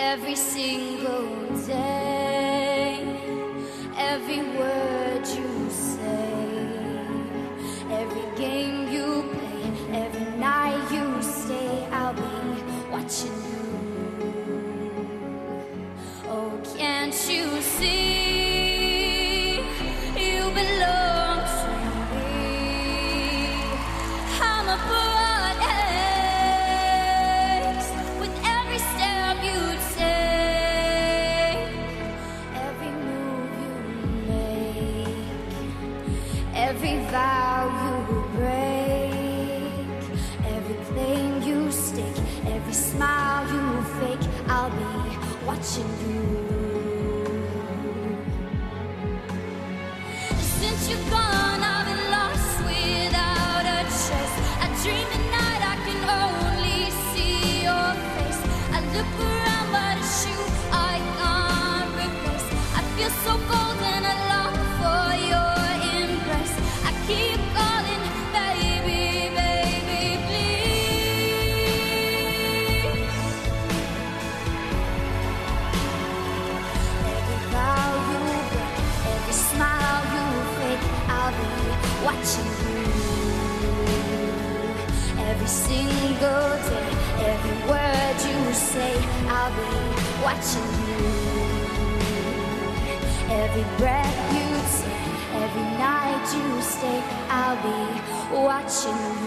every single day, every word you say, every game you play, every night you stay, I'll be watching you. Oh, can't you see you belong to me? I'm a broad ace with every step you take, every move you make, every vow you break, every claim you stake, every smile you fake, I'll be watching you. Since you're gone, I've been lost without a trace. I dream at night, I can only see your face. I look around, but it's you I can't replace. I feel so cold and I long for your embrace. I keep calling, baby, baby, please. Every vow you break, every smile you fake, I'll be watching you. Every single day, every word you say, I'll be watching you. Every breath you take, every night you stay, I'll be watching you.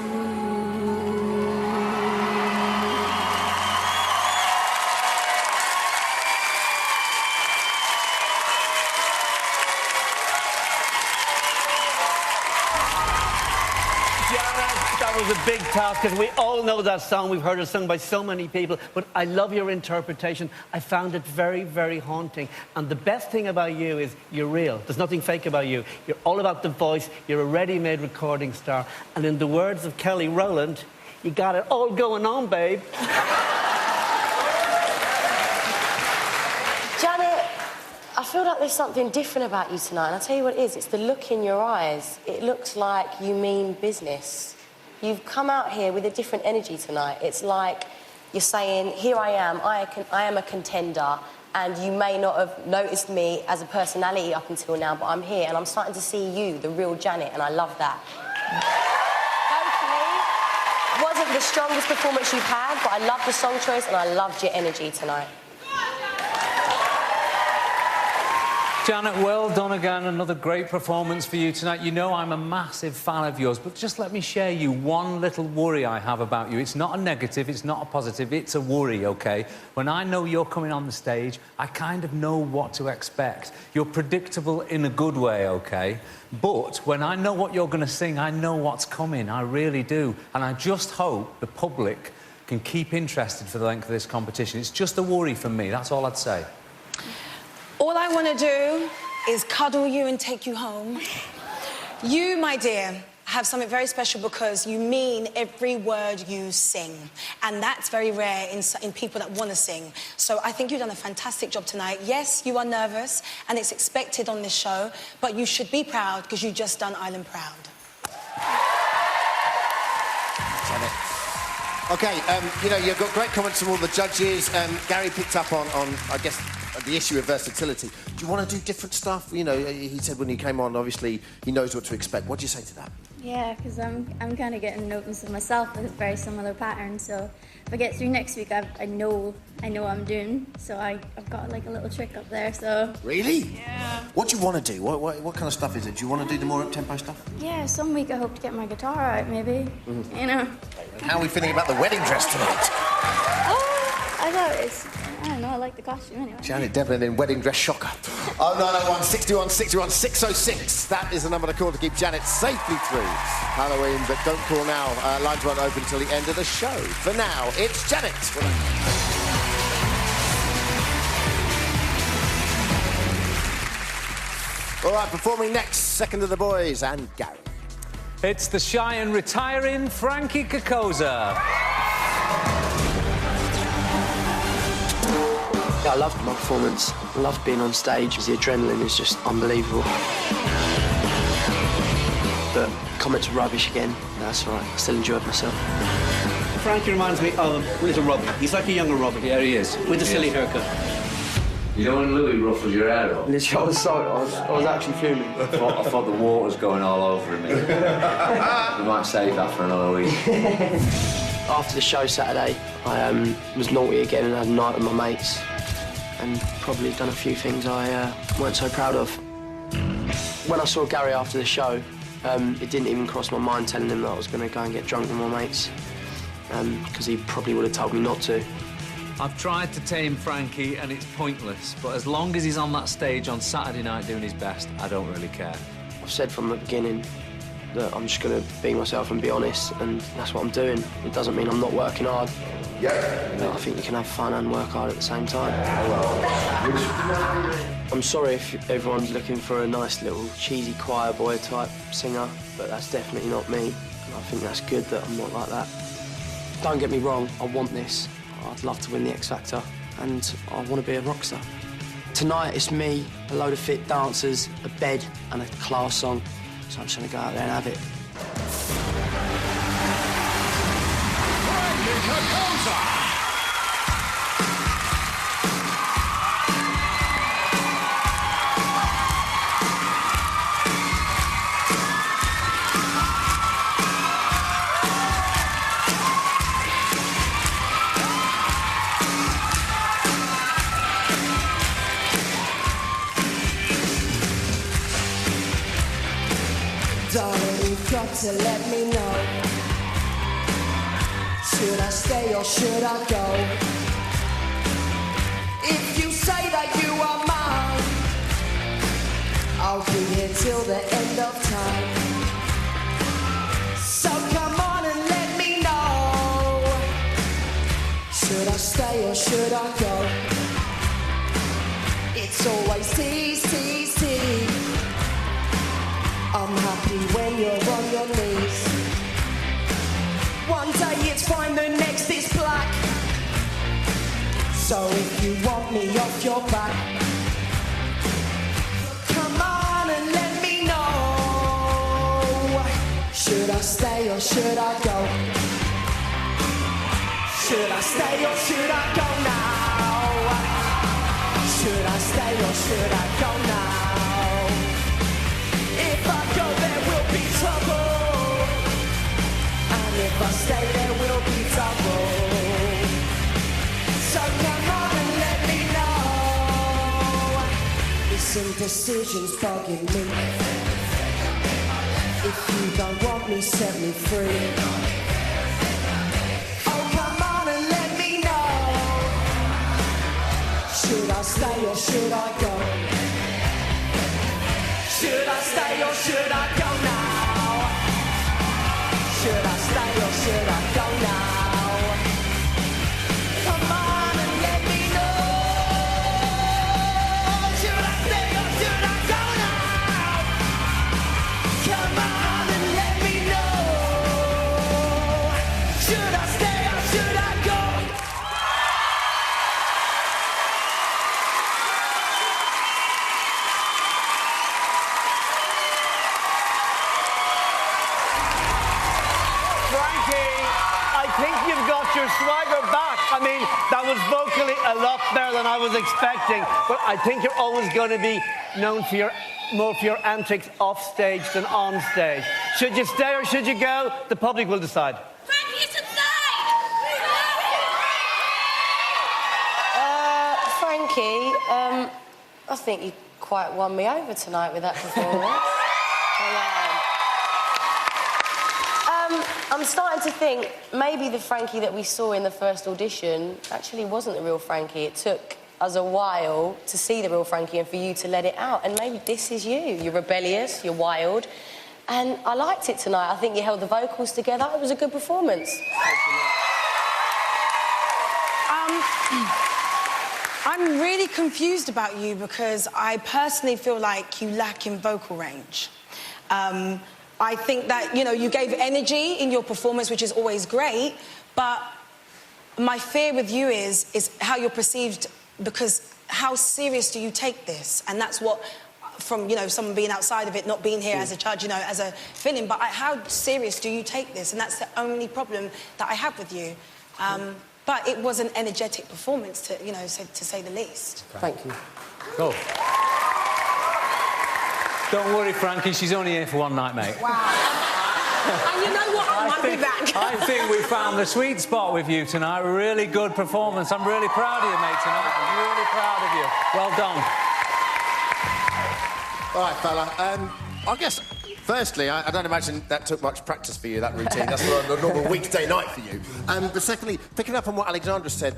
That was a big task because we all know that song. We've heard it sung by so many people. But I love your interpretation. I found it very, very haunting. And the best thing about you is you're real. There's nothing fake about you. You're all about the voice. You're a ready-made recording star. And in the words of Kelly Rowland, you got it all going on, babe. Janet, I feel like there's something different about you tonight. And I'll tell you what it is. It's the look in your eyes. It looks like you mean business. You've come out here with a different energy tonight. It's like you're saying, here I am a contender, and you may not have noticed me as a personality up until now, but I'm here, and I'm starting to see you, the real Janet, and I love that. Hopefully, wasn't the strongest performance you've had, but I love the song choice, and I loved your energy tonight. Janet, well done again. Another great performance for you tonight. You know I'm a massive fan of yours, but just let me share you one little worry I have about you. It's not a negative, it's not a positive, it's a worry, OK? When I know you're coming on the stage, I kind of know what to expect. You're predictable in a good way, OK? But when I know what you're going to sing, I know what's coming. I really do. And I just hope the public can keep interested for the length of this competition. It's just a worry from me, that's all I'd say. All I want to do is cuddle you and take you home. You, my dear, have something very special because you mean every word you sing. And that's very rare in people that want to sing. So I think you've done a fantastic job tonight. Yes, you are nervous, and it's expected on this show, but you should be proud because you've just done Ireland proud. Janet. OK, you know, you've got great comments from all the judges. Gary picked up on, I guess, the issue of versatility. Do you want to do different stuff? You know, he said when he came on, obviously, he knows what to expect. What do you say to that? Yeah, because I'm kind of getting notice of myself with a very similar pattern. So if I get through next week, I know what I'm doing. So I've got like a little trick up there. So really? Yeah. What do you want to do? What kind of stuff is it? Do you want to do the more up-tempo stuff? Yeah, some week I hope to get my guitar out, maybe. You know. How are we feeling about the wedding dress tonight? I thought I don't know, I like the costume anyway. Janet Devlin in wedding dress shocker. 0901 61 61 606. That is the number to call to keep Janet safely through Halloween, but don't call now. Lines won't open until the end of the show. For now, it's Janet. All right, performing next, second of the boys and Gary. It's the shy and retiring Frankie Kokoza. I loved my performance. I loved being on stage. The adrenaline is just unbelievable. But comments were rubbish again. That's all right. I still enjoyed myself. Frankie reminds me of little Robbie. He's like a younger Robbie. Yeah, he is. With a silly haircut. You know when Louis ruffles your hair up? Literally, I was actually fuming. I thought the water was going all over him. We might save that for another week. After the show Saturday, I was naughty again and had a night with my mates, and probably done a few things I weren't so proud of. When I saw Gary after the show, it didn't even cross my mind telling him that I was going to go and get drunk with my mates, because he probably would have told me not to. I've tried to tame Frankie, and it's pointless. But as long as he's on that stage on Saturday night doing his best, I don't really care. I've said from the beginning that I'm just going to be myself and be honest, and that's what I'm doing. It doesn't mean I'm not working hard. Yeah. I think you can have fun and work hard at the same time. I'm sorry if everyone's looking for a nice little cheesy choir boy type singer, but that's definitely not me. And I think that's good that I'm not like that. Don't get me wrong, I want this. I'd love to win the X Factor, and I want to be a rock star. Tonight it's me, a load of fit dancers, a bed and a class song. So I'm just going to go out there and have it. Darling, you've got to let me know. Should I stay or should I go? If you say that you are mine, I'll be here till the end of time. So come on and let me know. Should I stay or should I go? It's always easy. I'm happy when you're on your knees. One day it's fine, the next is black. So if you want me off your back, come on and let me know. Should I stay or should I go? Should I stay or should I go now? Should I stay or should I go now? If I go, there will be trouble. And if I stay, there will be trouble. So come on and let me know. This indecision's bugging me. If you don't want me, set me free. Oh, come on and let me know. Should I stay or should I go? Should I stay or should I go now? Should I stay or should I go now? Come on and let me know. Should I stay or should I go now? Come on and let me know. Should I stay or should I go? Your swagger back. I mean, that was vocally a lot better than I was expecting, but I think you're always going to be known for more for your antics off stage than on stage. Should you stay or should you go? The public will decide. Frankie, it's insane! Frankie, I think you quite won me over tonight with that performance. I'm starting to think maybe the Frankie that we saw in the first audition actually wasn't the real Frankie. It took us a while to see the real Frankie and for you to let it out. And maybe this is you. You're rebellious, you're wild. And I liked it tonight. I think you held the vocals together. It was a good performance. I'm really confused about you because I personally feel like you lack in vocal range. I think that, you know, you gave energy in your performance, which is always great, but my fear with you is how you're perceived, because how serious do you take this? And that's what from, you know, someone being outside of it, not being here as a judge, you know, as a feeling. But how serious do you take this? And that's the only problem that I have with you. But it was an energetic performance, to, you know, to say the least. Thank you. Cool. Don't worry, Frankie, she's only here for one night, mate. Wow. And you know what? I might be back. I think we found the sweet spot with you tonight. Really good performance. I'm really proud of you, mate, tonight. I'm really proud of you. Well done. All right, fella. I guess, firstly, I don't imagine that took much practice for you, that routine. That's not a normal weekday night for you. But secondly, picking up on what Alexandra said,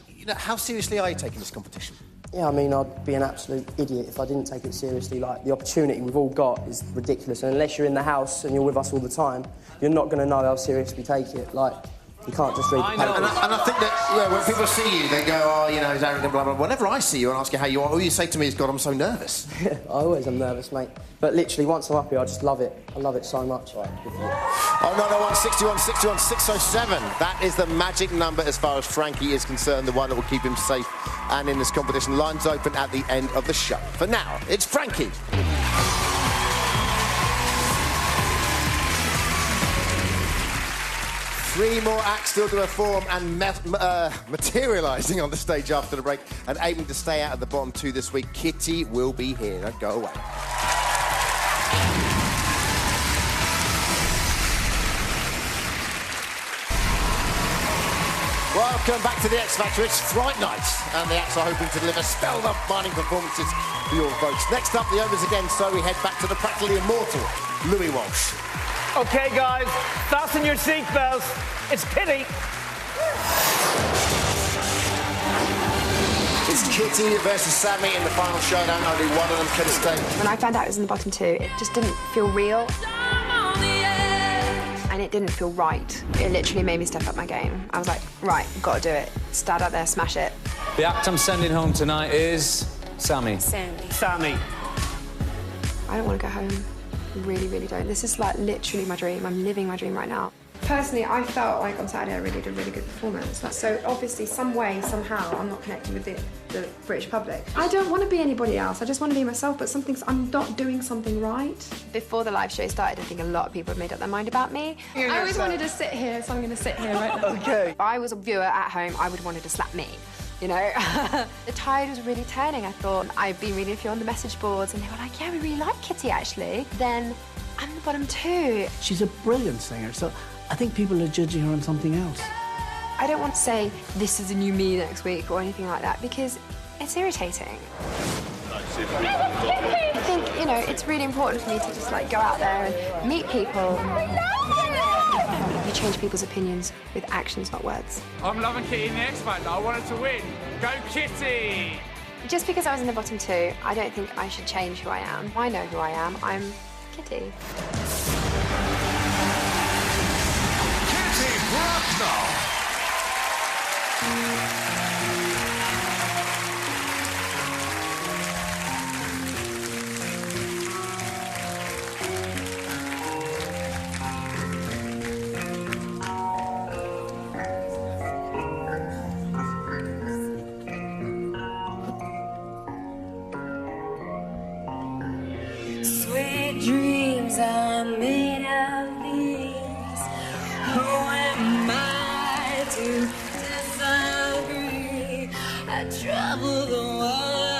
you know, how seriously are you taking this competition? Yeah, I mean, I'd be an absolute idiot if I didn't take it seriously. Like, the opportunity we've all got is ridiculous, and unless you're in the house and you're with us all the time, you're not going to know how serious we take it. Like, you can't just read the paper. And I think that, yeah, when people see you, they go, oh, you know, he's arrogant, blah, blah, blah. Whenever I see you and ask you how you are, all you say to me is, God, I'm so nervous. I always am nervous, mate. But literally, once I'm up here, I just love it. I love it so much. Right, Oh, no, 61, 61, 607. That is the magic number as far as Frankie is concerned, the one that will keep him safe and in this competition. Lines open at the end of the show. For now, it's Frankie. 3 more acts still to perform and materialising on the stage after the break and aiming to stay out of the bottom 2 this week. Kitty will be here. Don't go away. Welcome back to the X Factor. It's Fright Night, and the acts are hoping to deliver spellbinding performances for your votes. Next up, the overs again, so we head back to the practically immortal Louis Walsh. OK, guys, fasten your seatbelts. It's Kitty. It's Kitty versus Sammy in the final showdown. Only one of them can stay. When I found out it was in the bottom 2, it just didn't feel real. And it didn't feel right. It literally made me step up my game. I was like, right, got to do it. Stand out there, smash it. The act I'm sending home tonight is Sammy. Sammy. I don't want to go home. I really, really don't. This is like literally my dream. I'm living my dream right now. Personally, I felt like on Saturday I really did a really good performance. So obviously, some way, somehow, I'm not connecting with the British public. I don't want to be anybody else. I just want to be myself, but I'm not doing something right. Before the live show started, I think a lot of people had made up their mind about me. I always wanted to sit here, so I'm going to sit here right now. OK. If I was a viewer at home, I would have wanted to slap me. You know, the tide was really turning. I thought, I've been reading a few on the message boards, and they were like, yeah, we really like Kitty, actually. Then I'm the bottom 2. She's a brilliant singer, so I think people are judging her on something else. I don't want to say this is a new me next week or anything like that, because it's irritating. I think, you know, it's really important for me to just, like, go out there and meet people. You change people's opinions with actions, not words. I'm loving Kitty in the X Factor. I wanted to win. Go Kitty! Just because I was in the bottom 2, I don't think I should change who I am. I know who I am. I'm Kitty. Kitty Bracknell. Sweet dreams are made of these. Who am I to disagree? I travel the world.